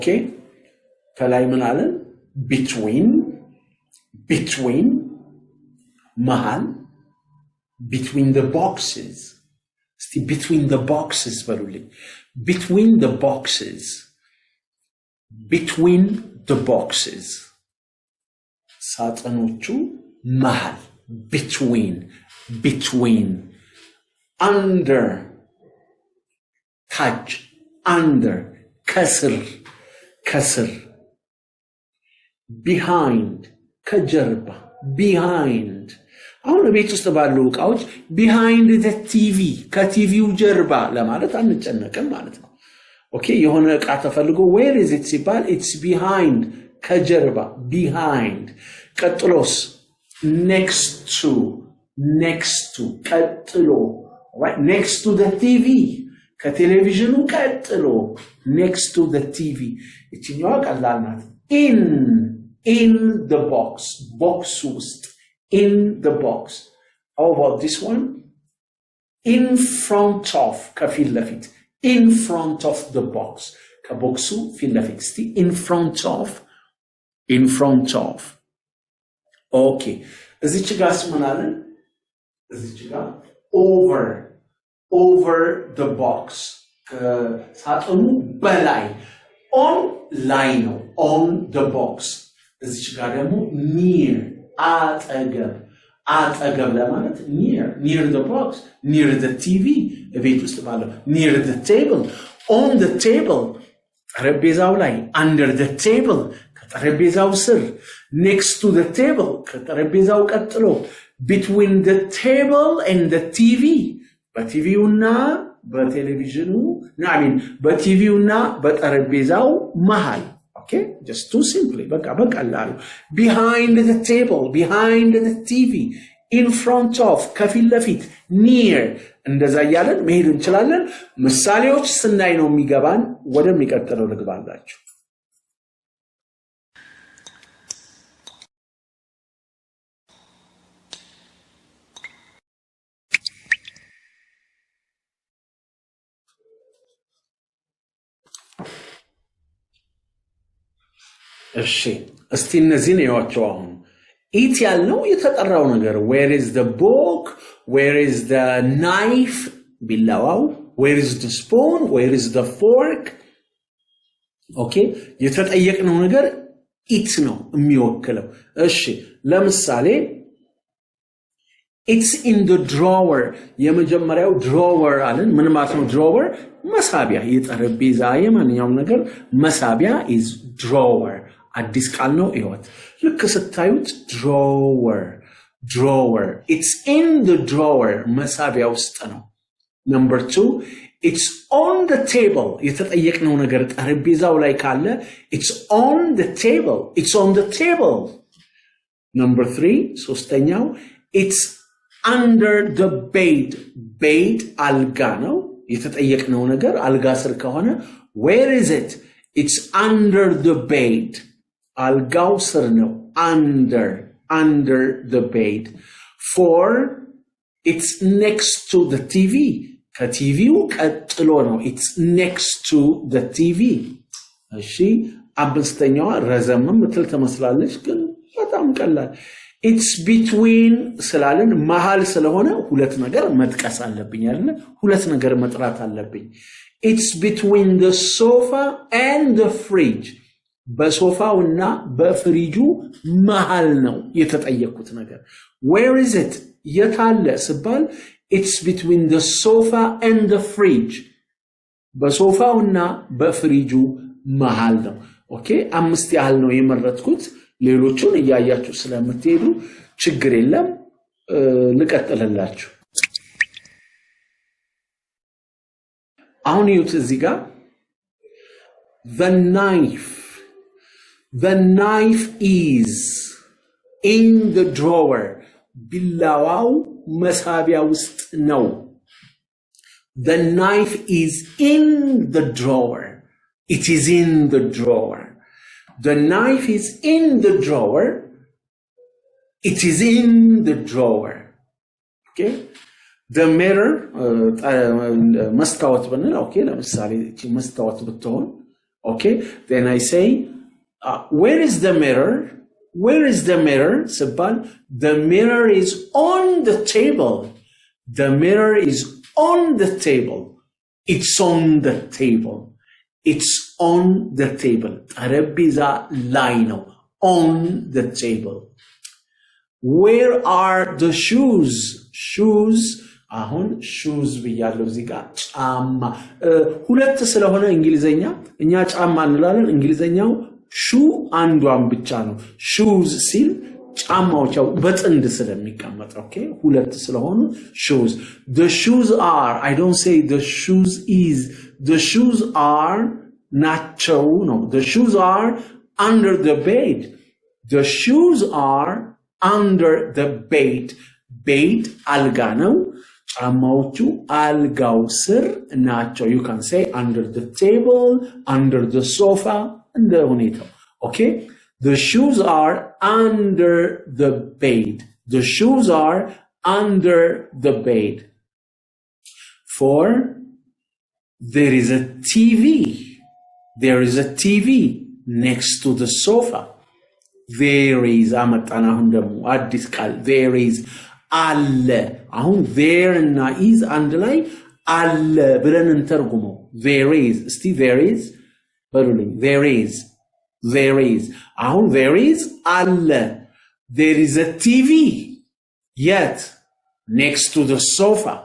okay ከላይ ምን አለ between መሃል between the boxes still between the boxes በሉልኝ between the boxes ሳጥኖቹ መሃል between under touch under ከስር behind ከጀርባ behind አሁን ቤት ውስጥ ባሉ ዕቃዎች behind the TV ከቲቪው ጀርባ ለማለት አንጨነቅም ማለት ነው ኦኬ የሆነ ዕቃ ተፈልጎ where is it ሲባል it's behind ከጀርባ behind ቀጥሎስ next to ቀጥሎ right next to the TV ከቴሌቪዥኑ ቀጥሎ next to the TV እቺኛው ቀላል ናት in the box ውስጥ in the box how about this one in front of ከፊት ለፊት in front of the box ከቦክሱ ፊት ለፊት እስቲ in front of okay እዚች ጋር ምን አለ እዚች ጋር over the box ሳጥኑ በላይ on ላይ ነው on the box እዚች ጋር ደግሞ near አጠገብ ለማለት near the box near the TV ቤት ውስጥ ባለው near the table on the table ጠረጴዛው ላይ under the table ከጠረጴዛው ስር next to the table ከጠረጴዛው ቀጥሎ between the table and the TV በቲቪውና በቴሌቪዥኑ በቲቪውና በጠረጴዛው መሃል okay just too simply በቀላሉ behind the table behind the TV in front of ከፊት ለፊት near እንደዛ ያለን መሄድ እንችላለን ምሳሌዎች ስናይ ነው የሚገባን ወደሚቀጥለው ልግባላችሁ እሺ እስቲ እነዚህ ነው ያዋቸው አሁን ኢት ያለው የተጠራው ነገር where is the book where is the knife ቢላዋው where is the spoon where is the fork ኦኬ የተጠየቅነው ነገር ኢት ነው የሚወክለው እሺ ለምሳሌ it's in the drawer የመጀመሪያው drawer አለን ምን ማለት ነው drawer መሳቢያ የጠረጴዛ የማንኛውም ነገር መሳቢያ is drawer አዲስ ቃል ነው ይወት ልክ ስታዩት drawer it's in the drawer መሳቢያ ውስጥ ነው number 2 it's on the table የተጠየቅነው ነገር ጠረጴዛው ላይ ካለ it's on the table number 3 ሶስተኛው it's under the bed አልጋ ነው የተጠየቅነው ነገር አልጋ ስር ከሆነ where is it it's under the bed algaw sir no under the bed 4 it's next to the TV ከቲቪው ቀጥሎ ነው it's next to the TV እሺ አምስተኛዋ ረዘም ምትል ተመስላለች ግን በጣም ቀላል it's between ስላልን መሃል ስለሆነ ሁለት ነገር መጥቀስ አለብኝ አይደል ሁለት ነገር መጥራት አለብኝ it's between the sofa and the fridge በሶፋውና በፍሪጁ መሃል ነው የተጠየቁት ነገር where is it የታለ ስባል it's between the sofa and the fridge በሶፋውና በፍሪጁ መሃል ነው ኦኬ አምስት ያህል ነው የመረጥኩት ሌሎቹን ያያያችሁ ስለምትሄዱ ችግር የለም ልቀጥልላችሁ አሁን ይዩት እዚህ ጋር the knife is in the drawer ቢላዋው መሳቢያ ውስጥ ነው the knife is in the drawer it is in the drawer the knife is in the drawer it is in the drawer okay the mirror መስታወት ብንል ኦኬ ለምሳሌ እቺ መስታወት ብትሆን Okay, then I say, where is the mirror? Where is the mirror? Sabal, the mirror is on the table. The mirror is on the table. It's on the table. It's on the table. Arabiza lino. On the table. Where are the shoes? Shoes. አሁን shoes ብያለሁ እዚህ ጋር ጫማ ሁለት ስለሆነ እንግሊዘኛ እኛ ጫማ እንላለን እንግሊዘኛው ሹ አንዷን ብቻ ነው shoes ሲል ጫማዎች ያው በጥንድ ስለሚቀመጥ ኦኬ ሁለት ስለሆኑ shoes the shoes are I don't say the shoes is the shoes are ናቸው no the shoes are under the bed the shoes are under the bed bed አልጋ ነው ጫማዎቹ አልጋው ስር ናቸው you can say under the table under the sofa እንደ ሁኔታው okay the shoes are under the bed the shoes are under the bed 4 there is a TV next to the sofa there is አመጣና አሁን ደግሞ አዲስ ቃል there is አለ አሁን there እና is አንድ ላይ አለ ብለን እንተርጉመው there is እስቲ there is በሉልኝ there is አሁን there is አለ there is a TV yet next to the sofa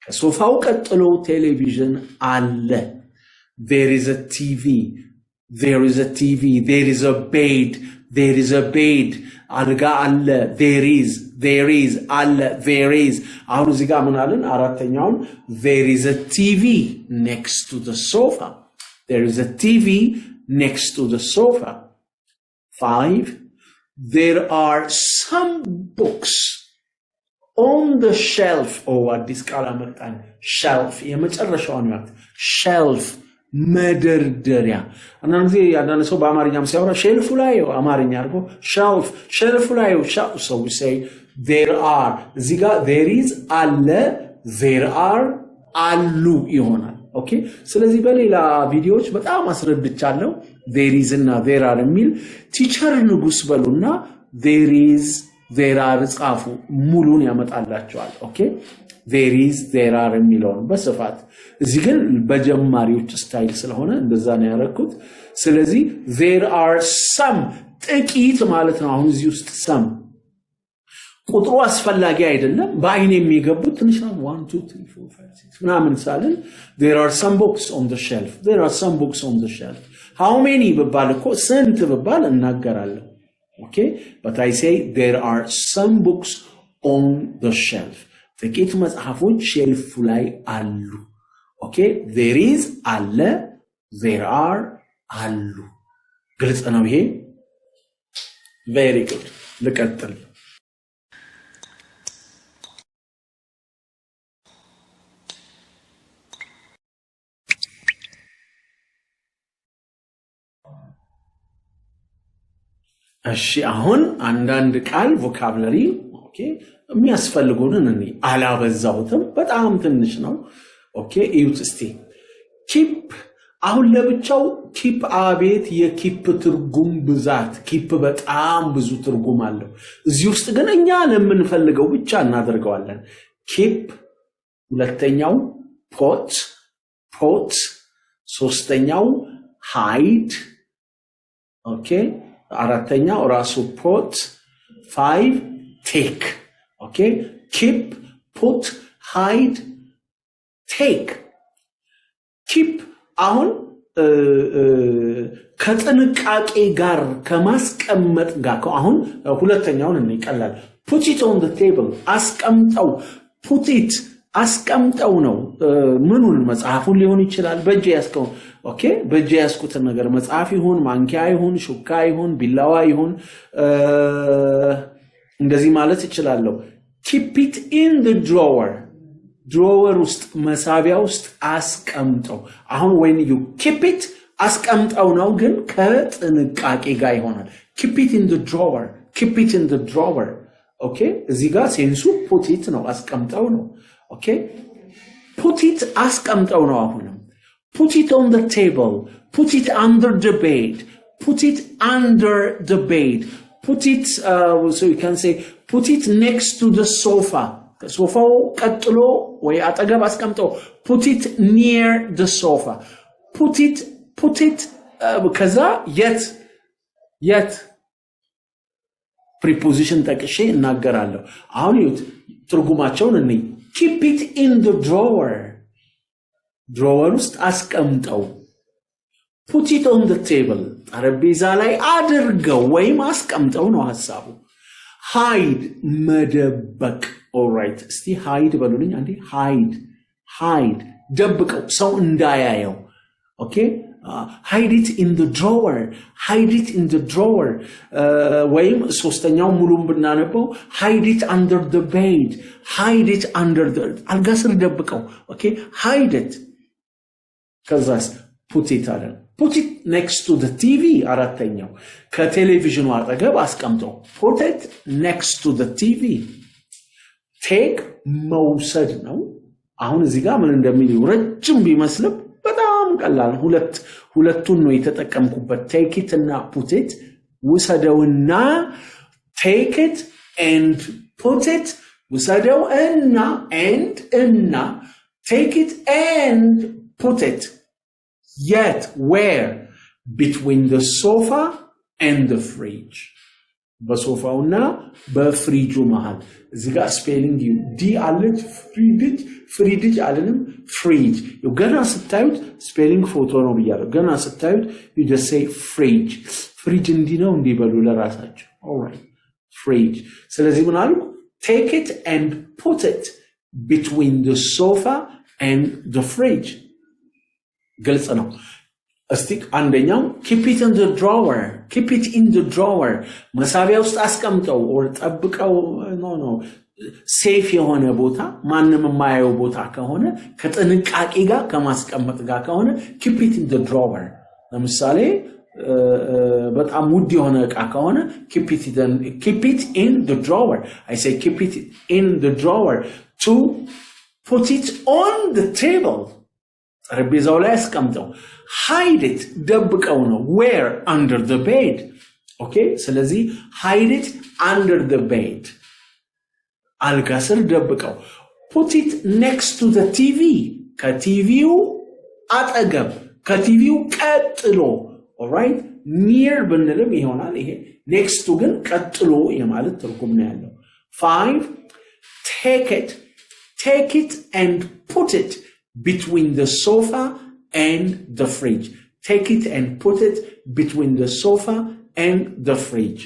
ከሶፋው ቀጥሎ ቴሌቪዥን አለ there is a TV there is a TV there is a bed there is a bed አልጋ አለ there is አለ there is አሁን እዚህ ጋር ምን አለን አራተኛው there is a TV next to the sofa there is a TV next to the sofa 5 there are some books on the shelf አዲስ ቃል አመጣን shelf የመጨረሻው ነው shelf መደርደሪያ አንዳንድ ጊዜ አንዳንድ ሰው በአማርኛም ሲያወራ ሼልፉ ላይ አማርኛ አድርጎ ሼልፉ ላይ so we say there are እዚህ ጋር there is አለ there are አሉ ይሆናል ኦኬ ስለዚህ በሌላ ቪዲዮዎች በጣም አስረድቻለሁ there is እና there are የሚል ቲቸር ንጉስ በሉና there are ጻፉ ሙሉን ያመጣላችኋል ኦኬ there is there are የሚለውን በስፋት እዚህ ግን በጀማሪዎች ስታይል ስለሆነ እንደዛ ነው ያረኩት ስለዚህ there are some ጥቂት ማለት ነው አሁን እዚህ ውስጥ some ቁጥሩ አስፈላጊ አይደለም በአይን የሚገቡት ትንሽ ነው 1 2 3 4 5 6 ምናምን ሳለን there are some books on the shelf there are some books on the shelf how many በባል እኮ ስንት በባል እናገራለሁ okay but I say there are some books on the shelf ጥቂት መጽሐፎች ሼልፉ ላይ አሉ okay there is አለ there are አሉ ግልጽ ነው ይሄ very good ልቀጥል እሺ አሁን አንዳንድ ቃል ቮካብላሪ ኦኬ የሚያስፈልጉንን እኔ አላበዛሁትም በጣም ትንሽ ነው ኦኬ እዩት እስቲ ኪፕ አሁን ለብቻው ኪፕ አቤት የኪፕ ትርጉም ብዛት ኪፕ በጣም ብዙ ትርጉም አለው እዚህ ውስጥ ግን እኛ ለምንፈልገው ብቻ እናደርገዋለን ኪፕ ሁለተኛው ፖት ሶስተኛው ሃይድ ኦኬ አራተኛው ራሱ ፖት 5 ቴክ okay keep put hide take keep አሁን ከጥንቃቄ ጋር ከማስቀመጥ ጋር አሁን ሁለተኛውን እንቀላል put it on the table አስቀምጠው put it አስቀምጠው ነው ምኑን መጽሐፉን ሊሆን ይችላል በእጄ ያስቀው ኦኬ በእጄ ያስኩት ነገር መጽሐፍ ይሁን ማንኪያ ይሁን ሹካ ይሁን ቢላዋ ይሁን እንደዚህ ማለት ይችላልው keep it in the drawer ውስጥ መሳቢያ ውስጥ አስቀምጠው አሁን when you keep it አስቀምጠው ነው ግን ከጥንቃቄ ጋር ይሆናል keep it in the drawer okay እዚህ ጋር ሴንሱ put it ነው አስቀምጠው ነው okay put it አስቀምጠው ነው አሁንም put it on the table, put it under the bed, put it under the bed, put it, so you can say, put it next to the sofa. Sofa ቀጥሎ ወይ አጠገብ አስቀምጠው. Put it near the sofa. Put it ከዛ yet preposition ጠቅሼ እናገራለሁ. አሁን ይሁት ትርጉማቸውን እንይ. Keep it in the drawer. drawer ውስጥ አስቀምጠው. Put it on the table. ጠረጴዛ ላይ አድርገው ወይም አስቀምጠው ነው ሐሳቡ. Hide መደበቅ. all right እስቲ hide በሉልኝ አንዴ. hide ደብቀው ሰው እንዳያየው. okay hide it in the drawer. hide it in the drawer. ወይም ሶስተኛው ሙሉን ብናነበው hide it under the bed. hide it under the አልጋ ስር ደብቀው. okay hide it. ከዛስ put it አለ. put it next to the TV. አራተኛው ከቴሌቪዥኑ አጠገብ አስቀምጠው. put it next to the TV. take መውሰድ ነው። አሁን እዚህ ጋር ምን እንደሚል ረጅም ቢመስልም በጣም ቀላል ሁለቱን ነው የተጠቀምኩበት. take it እና put it. ውሰደውና take it and put it. ውሰደው እና and take it and put it. Yet where? Between the sofa and the fridge. በሶፋውና በፍሪጁ መሃል. እዚህ ጋር ስፔሊንግ ዲ አለች. ፍሪጅ አለንም ፍሪጅ. ገና ስታዩት ስፔሊንግ ፎቶ ነው ብያለሁ. ገና ስታዩት you just say fridge. ፍሪጅ እንዲህ ነው እንዲበሉ ለራሳቸው. all right fridge. ስለዚህ ምን አሉ? take it and put it between the sofa and the fridge. ግልጽ ነው. እስቲ አንደኛው keep it in the drawer. keep it in the drawer. መሳቢያ ውስጥ አስቀምጠው or ጠብቀው. no ሴፍ የሆነ ቦታ ማንንም የማያየው ቦታ ከሆነ ከጥንቃቄ ጋር ከማስቀመጥ ጋር ከሆነ keep it in the drawer. ለምሳሌ በጣም ውድ የሆነ ዕቃ ከሆነ keep it in the drawer. I say keep it in the drawer. to put it on the table. ጠረጴዛው ላይ አስቀምጠው. hide it ደብቀው ነው. where? under the bed. okay ስለዚህ hide it under the bed. አልጋ ስር ደብቀው. put it next to the TV. ከቲቪው አጠገብ ከቲቪው ቀጥሎ. all right near ብንልም ይሆናል ይሄ. next to ግን ቀጥሎ የማለት ትርጉም ነው ያለው. 5 take it and put it between the sofa and the fridge. take it and put it between the sofa and the fridge.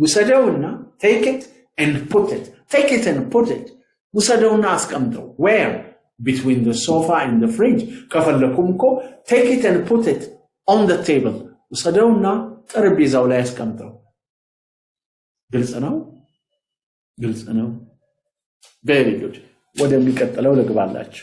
ውሰደውና take it and put it. take it and put it. ውሰደውና አስቀምጠው. where? between the sofa and the fridge. ከፈለኩም እኮ take it and put it on the table. ውሰደውና ጠረጴዛው ላይ አስቀምጠው. ግልጽ ነው. very good. ወደሚቀጥለው ልግባላችሁ.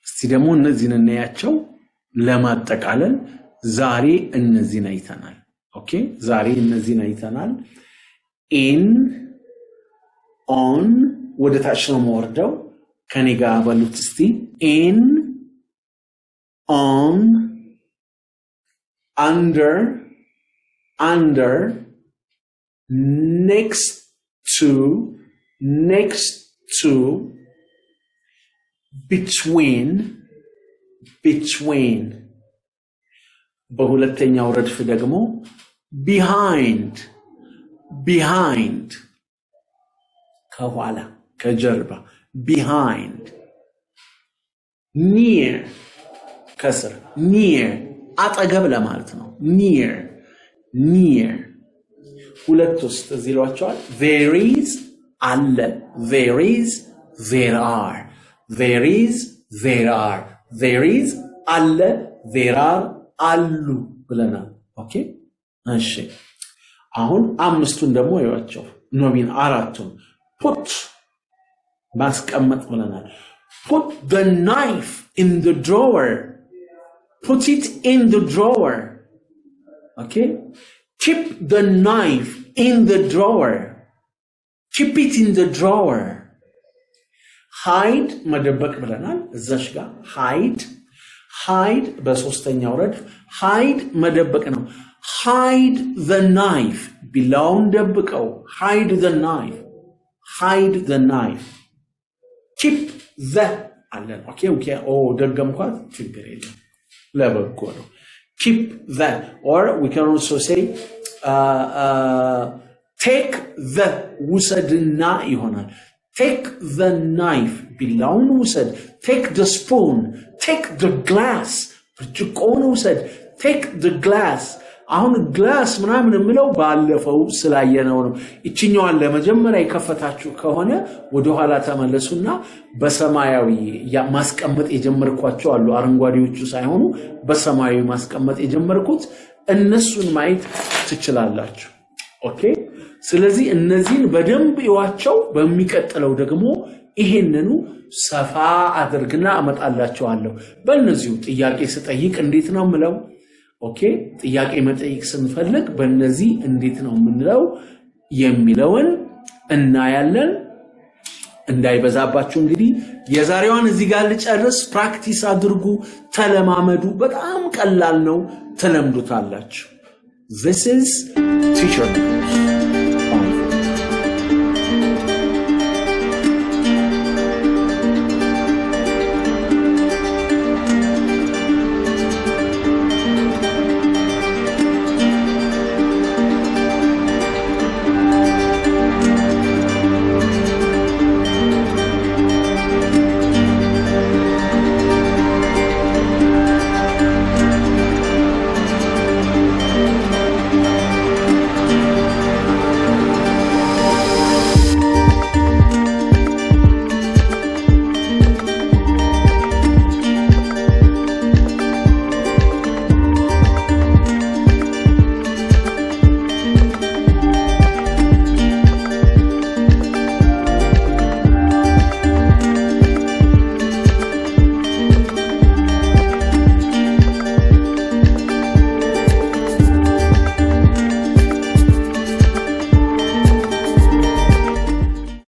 ሲደሞ እነዚህን እናያቸው ለማጠቃለል ዛሬ እነዚህን አይተናል። ኦኬ ዛሬ እነዚህን አይተናል። in on ወደ ታች ነው የምወርደው። ከኔ ጋር በሉት እስቲ in on under next to between በሁለተኛው ረድፍ ደግሞ behind ከኋላ ከጀርባ behind near ከስር near አጠገብ ለማለት ነው near ሁለት ውስጥ እዚህ ሏቸዋል there is አለ there is there are there is there are there is አለ there are አሉ ብለናል ኦኬ እሺ አሁን አምስቱን ደግሞ ያያቸው ኖቢን አራቱን put ማስቀመጥ ብለናል put the knife in the drawer put it in the drawer okay keep the knife in the drawer. Keep it in the drawer. hide መደበቅ ብለናል እዛሽ ጋር hide በሶስተኛው ረድፍ hide መደበቅ ነው hide the knife ቢላውን ደብቀው hide the knife keep the አለን okay ደገምኳት ችግር የለም ለበጎ ነው keep the or we can also say take the ውሰድና ይሆናል take the knife ቢላውን ውሰድ take the spoon take the glass ብርጭቆውን ውሰድ take the glass አሁን glass ምናምን ምለው ባለፈው ስላየነው ነው እቺኛዋን ለመጀመሪያ ይከፈታችሁ ከሆነ ወደ ኋላ ተመለሱና በሰማያዊ ማስቀመጥ የጀመርኳቸው አሉ አረንጓዴዎቹ ሳይሆኑ በሰማያዊ ማስቀመጥ የጀመርኩት እነሱን ማየት ትችላላችሁ ኦኬ ስለዚህ እነዚህን በደንብ ይዋቸው በሚቀጥለው ደግሞ ይሄንኑ ሰፋ አድርግና አመጣላችኋለሁ በእነዚሁ ጥያቄ ስጠይቅ እንዴት ነው ምለው ኦኬ ጥያቄ መጠይቅ ስንፈልግ በእነዚህ እንዴት ነው ምንለው የሚለውን እናያለን እንዳይበዛባችሁ እንግዲህ የዛሬዋን እዚህ ጋር ልጨርስ ፕራክቲስ አድርጉ ተለማመዱ በጣም ቀላል ነው ተለምዱታላችሁ This is Teacher News